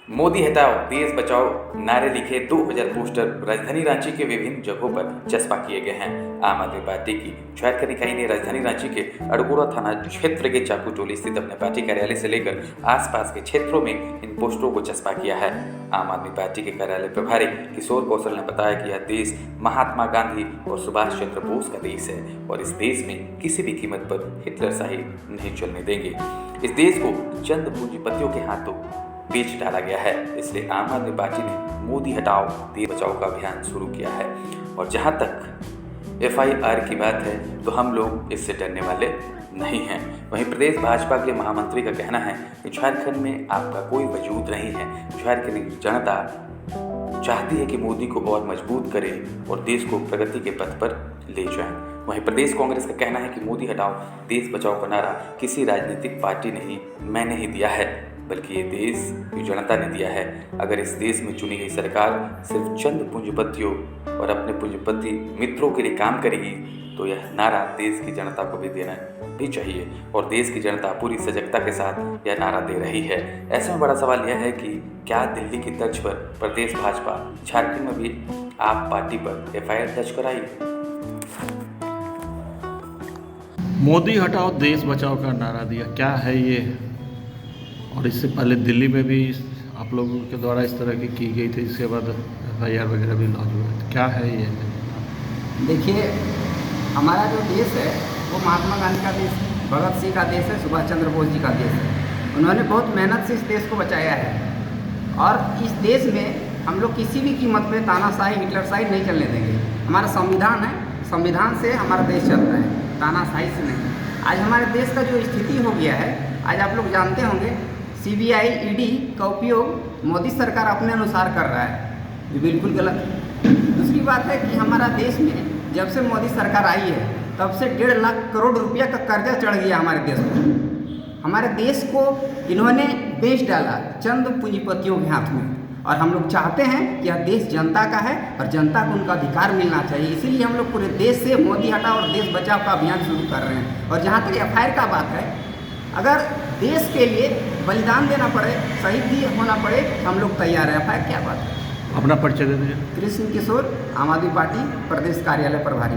मोदी हटाओ देश बचाओ नारे लिखे 2000 पोस्टर राजधानी रांची के विभिन्न जगहों पर चस्पा किए गए हैं। आम आदमी पार्टी की झारखंड इकाई ने राजधानी रांची के अड़गोड़ा थाना क्षेत्र के चाकू टोली स्थित अपने पार्टी कार्यालय से लेकर आसपास के क्षेत्रों में इन पोस्टरों को चस्पा किया है। आम आदमी पार्टी के कार्यालय प्रभारी किशोर कौशल ने बताया कि यह देश महात्मा गांधी और सुभाष चंद्र बोस का देश है और इस देश में किसी भी कीमत पर हिटलरशाही नहीं चलने देंगे। इस देश को चंद पूंजीपतियों के हाथों बेच डाला गया है, इसलिए आम आदमी पार्टी ने मोदी हटाओ देश बचाओ का अभियान शुरू किया है। और जहां तक FIR की बात है तो हम लोग इससे डरने वाले नहीं हैं। वहीं प्रदेश भाजपा के महामंत्री का कहना है कि झारखंड में आपका कोई वजूद नहीं है। झारखंड की जनता चाहती है कि मोदी को और मजबूत करे और देश को प्रगति के पथ पर ले जाए। वहीं प्रदेश कांग्रेस का कहना है कि मोदी हटाओ देश बचाओ का नारा किसी राजनीतिक पार्टी ने मैंने ही दिया है, बल्कि ये देश की जनता ने दिया है। अगर इस देश में चुनी गई सरकार सिर्फ चंद पूंजीपतियों और अपने पूंजीपति मित्रों के लिए काम करेगी तो यह नारा देश की जनता को भी देना भी चाहिए और देश की जनता पूरी सजगता के साथ यह नारा दे रही है। ऐसे में बड़ा सवाल यह है कि क्या दिल्ली की तर्ज पर प्रदेश भाजपा झारखंड में भी आप पार्टी पर FIR दर्ज कराई? मोदी हटाओ देश बचाओ का नारा दिया, क्या है ये? और इससे पहले दिल्ली में भी आप लोगों के द्वारा इस तरह की गई थी, इसके बाद FIR वगैरह भी लॉन्च हुआ। क्या है ये? देखिए, हमारा जो देश है वो महात्मा गांधी का देश है, भगत सिंह का देश है, सुभाष चंद्र बोस जी का देश है। उन्होंने बहुत मेहनत से इस देश को बचाया है और इस देश में हम लोग किसी भी कीमत पे तानाशाही हिटलरशाही नहीं चलने देंगे। हमारा संविधान है, संविधान से हमारा देश चलता है, तानाशाही से नहीं। आज हमारे देश का जो स्थिति हो गया है, आज आप लोग जानते होंगे CBI ED का उपयोग मोदी सरकार अपने अनुसार कर रहा है, जो बिल्कुल गलत है। दूसरी बात है कि हमारा देश में जब से मोदी सरकार आई है तब से 1.5 लाख करोड़ रुपया का कर्जा चढ़ गया हमारे देश को। हमारे देश को इन्होंने बेच डाला चंद पूंजीपतियों के हाथ में और हम लोग चाहते हैं कि यह देश जनता का है और जनता को उनका अधिकार मिलना चाहिए। इसीलिए हम लोग पूरे देश से मोदी हटाओ और देश बचाओ का अभियान शुरू कर रहे हैं। और जहाँ तक FIR का बात है, अगर देश के लिए बलिदान देना पड़े, शहीद होना पड़े तो हम लोग तैयार हैं। FIR क्या बात है? अपना परिचय दे दीजिए। कृष्ण किशोर, आम आदमी पार्टी प्रदेश कार्यालय प्रभारी।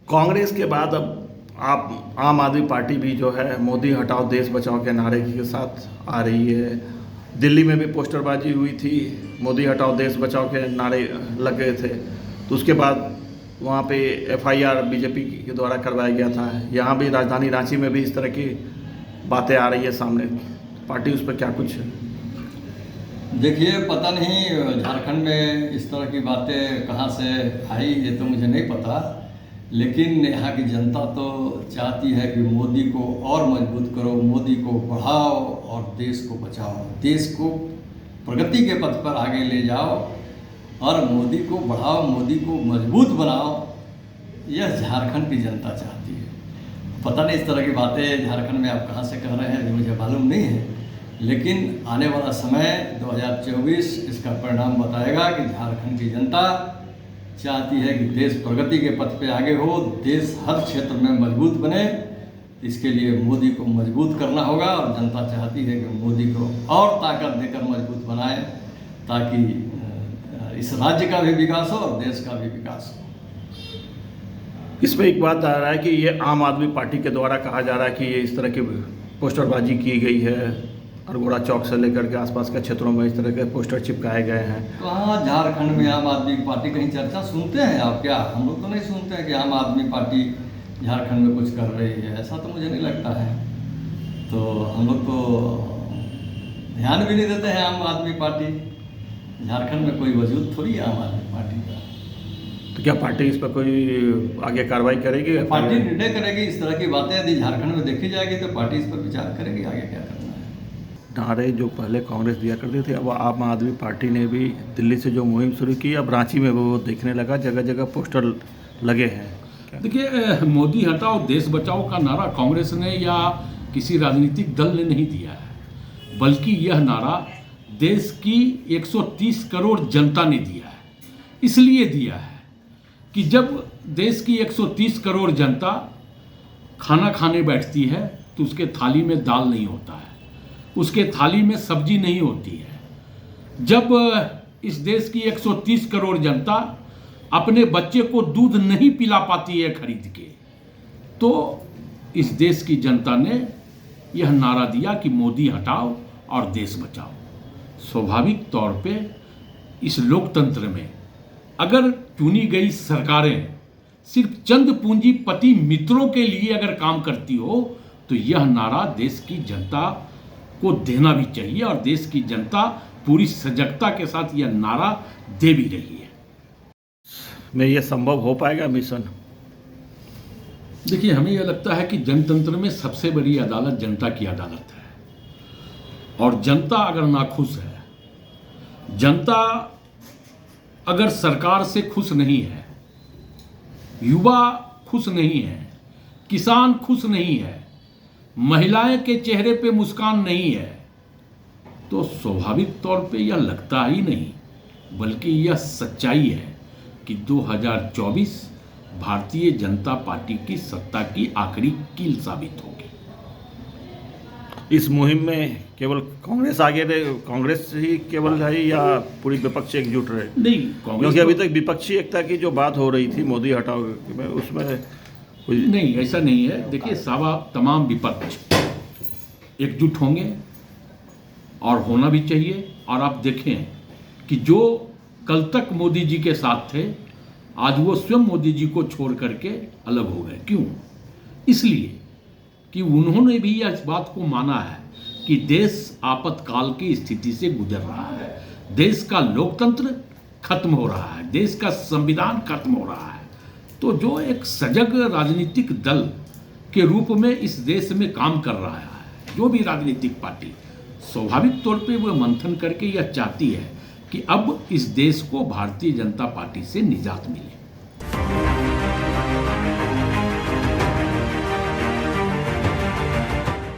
कांग्रेस के बाद अब आप आम आदमी पार्टी भी जो है मोदी हटाओ देश बचाओ के नारे के साथ आ रही है। दिल्ली में भी पोस्टरबाजी हुई थी, मोदी हटाओ देश बचाओ के नारे लग गए थे, तो उसके बाद वहाँ पे FIR बीजेपी के द्वारा करवाया गया था। यहाँ भी राजधानी रांची में भी इस तरह की बातें आ रही है सामने, पार्टी उस पर क्या कुछ? देखिए, पता नहीं झारखंड में इस तरह की बातें कहाँ से आई, ये तो मुझे नहीं पता, लेकिन यहाँ की जनता तो चाहती है कि मोदी को और मजबूत करो, मोदी को बढ़ाओ और देश को बचाओ, देश को प्रगति के पथ पर आगे ले जाओ और मोदी को बढ़ाओ, मोदी को मजबूत बनाओ, यह झारखंड की जनता चाहती है। पता नहीं इस तरह की बातें झारखंड में आप कहाँ से कह रहे हैं, मुझे मालूम नहीं है, लेकिन आने वाला समय 2024 इसका परिणाम बताएगा कि झारखंड की जनता चाहती है कि देश प्रगति के पथ पे आगे हो, देश हर क्षेत्र में मजबूत बने। इसके लिए मोदी को मजबूत करना होगा और जनता चाहती है कि मोदी को और ताकत देकर मजबूत बनाए ताकि इस राज्य का भी विकास हो और देश का भी विकास हो। इसमें एक बात आ रहा है कि ये आम आदमी पार्टी के द्वारा कहा जा रहा है कि ये इस तरह की पोस्टरबाजी की गई है, अड़गोड़ा चौक से लेकर के आसपास के क्षेत्रों में इस तरह के पोस्टर चिपकाए गए हैं। कहाँ झारखंड में आम आदमी पार्टी कहीं चर्चा सुनते हैं आप? क्या हम लोग तो नहीं सुनते हैं कि आम आदमी पार्टी झारखंड में कुछ कर रही है, ऐसा तो मुझे नहीं लगता है। तो हम लोग तो ध्यान भी नहीं देते हैं आम आदमी पार्टी। झारखंड में कोई वजूद थोड़ी है आम आदमी पार्टी का। तो क्या पार्टी इस पर कोई आगे कार्रवाई करेगी? पार्टी निर्णय करेगी। इस तरह की बातें यदि झारखंड में देखी जाएगी तो पार्टी इस पर विचार करेगी आगे क्या करना है। नारे जो पहले कांग्रेस दिया करती थी, अब आम आदमी पार्टी ने भी दिल्ली से जो मुहिम शुरू की, अब रांची में वो देखने लगा, जगह जगह पोस्टर लगे हैं। देखिए, मोदी हटाओ देश बचाओ का नारा कांग्रेस ने या किसी राजनीतिक दल ने नहीं दिया है, बल्कि यह नारा देश की 130 करोड़ जनता ने दिया है। इसलिए दिया है कि जब देश की 130 करोड़ जनता खाना खाने बैठती है तो उसके थाली में दाल नहीं होता है, उसके थाली में सब्जी नहीं होती है, जब इस देश की 130 करोड़ जनता अपने बच्चे को दूध नहीं पिला पाती है खरीद के, तो इस देश की जनता ने यह नारा दिया कि मोदी हटाओ और देश बचाओ। स्वाभाविक तौर पे इस लोकतंत्र में अगर चुनी गई सरकारें सिर्फ चंद पूंजीपति मित्रों के लिए अगर काम करती हो, तो यह नारा देश की जनता को देना भी चाहिए, और देश की जनता पूरी सजगता के साथ यह नारा दे भी रही है। में ये संभव हो पाएगा मिशन? देखिए, हमें यह लगता है कि जनतंत्र में सबसे बड़ी अदालत जनता की अदालत है, और जनता अगर नाखुश है, जनता अगर सरकार से खुश नहीं है, युवा खुश नहीं है, किसान खुश नहीं है, महिलाएं के चेहरे पे मुस्कान नहीं है, तो स्वाभाविक तौर पे यह लगता ही नहीं बल्कि यह सच्चाई है कि 2024 भारतीय जनता पार्टी की सत्ता की आखिरी कील साबित होगी। इस मुहिम में केवल कांग्रेस आगे रहे, कांग्रेस ही केवल रही या पूरी विपक्ष एकजुट रहे? नहीं, क्योंकि अभी तक विपक्षी एकता की जो बात हो रही थी मोदी हटाओ में, उसमें कोई नहीं, ऐसा नहीं है। देखिए, तमाम विपक्ष एकजुट होंगे और होना भी चाहिए। और आप देखें कि जो कल तक मोदी जी के साथ थे, आज वो स्वयं मोदी जी को छोड़ करके अलग हो गए। क्यों? इसलिए कि उन्होंने भी इस बात को माना है कि देश आपातकाल की स्थिति से गुजर रहा है, देश का लोकतंत्र खत्म हो रहा है, देश का संविधान खत्म हो रहा है। तो जो एक सजग राजनीतिक दल के रूप में इस देश में काम कर रहा है, जो भी राजनीतिक पार्टी, स्वाभाविक तौर पे वो मंथन करके यह चाहती है कि अब इस देश को भारतीय जनता पार्टी से निजात मिले।